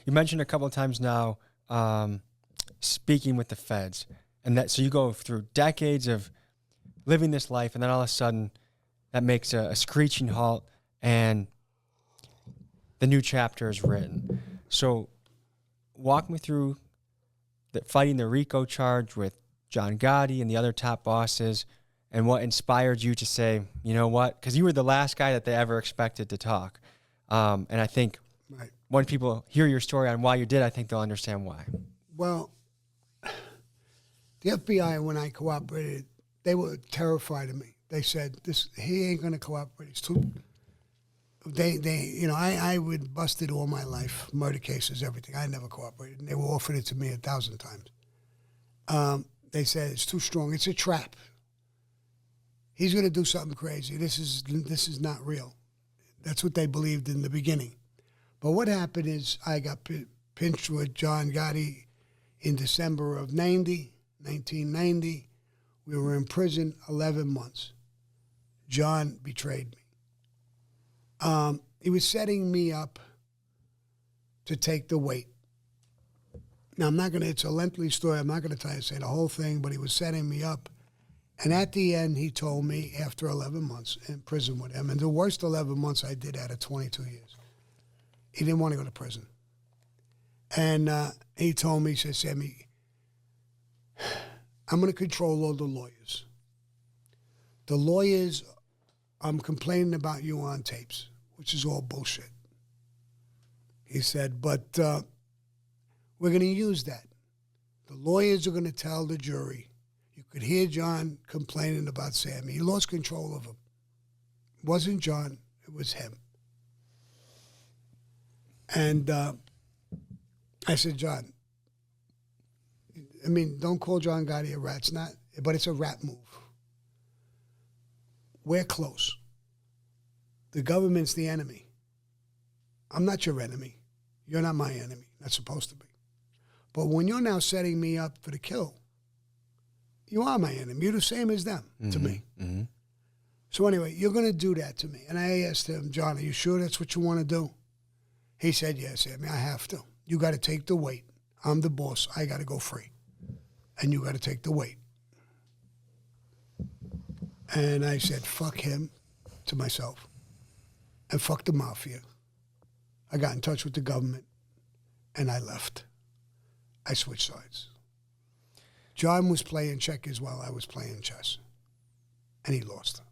you mentioned a couple of times now speaking with the feds, and that so you go through decades of living this life, and then all of a sudden that makes a screeching halt, and the new chapter is written. So walk me through fighting the RICO charge with John Gotti and the other top bosses, and what inspired you to say, you know what, because you were the last guy that they ever expected to talk. And I think when people hear your story on why you did, I think they'll understand why. Well, the FBI, when I cooperated, they were terrified of me. They said, he ain't going to cooperate. It's too... I would busted all my life, murder cases, everything. I never cooperated, and they were offered it to me 1,000 times. They said, it's too strong. It's a trap. He's going to do something crazy. This is not real. That's what they believed in the beginning. But what happened is I got pinched with John Gotti in December of 1990. We were in prison 11 months. John betrayed me. He was setting me up to take the weight. Now, it's a lengthy story. I'm not going to say the whole thing, but he was setting me up. And at the end, he told me, after 11 months in prison with him, and the worst 11 months I did out of 22 years, he didn't want to go to prison. And he told me, he said, Sammy, I'm going to control all the lawyers. The lawyers, I'm complaining about you on tapes, which is all bullshit. He said, but we're going to use that. The lawyers are going to tell the jury. You could hear John complaining about Sammy. He lost control of him. It wasn't John, it was him. And I said, John, don't call John Gotti a rat. It's not, but it's a rat move. We're close. The government's the enemy. I'm not your enemy. You're not my enemy. Not supposed to be. But when you're now setting me up for the kill, you are my enemy. You're the same as them to me. Mm-hmm. So anyway, you're going to do that to me. And I asked him, John, are you sure that's what you want to do? He said, yes, Sammy, I have to. You got to take the weight. I'm the boss. I got to go free. And you got to take the weight. And I said, fuck him, to myself. And fuck the mafia. I got in touch with the government. And I left. I switched sides. John was playing checkers while I was playing chess. And he lost.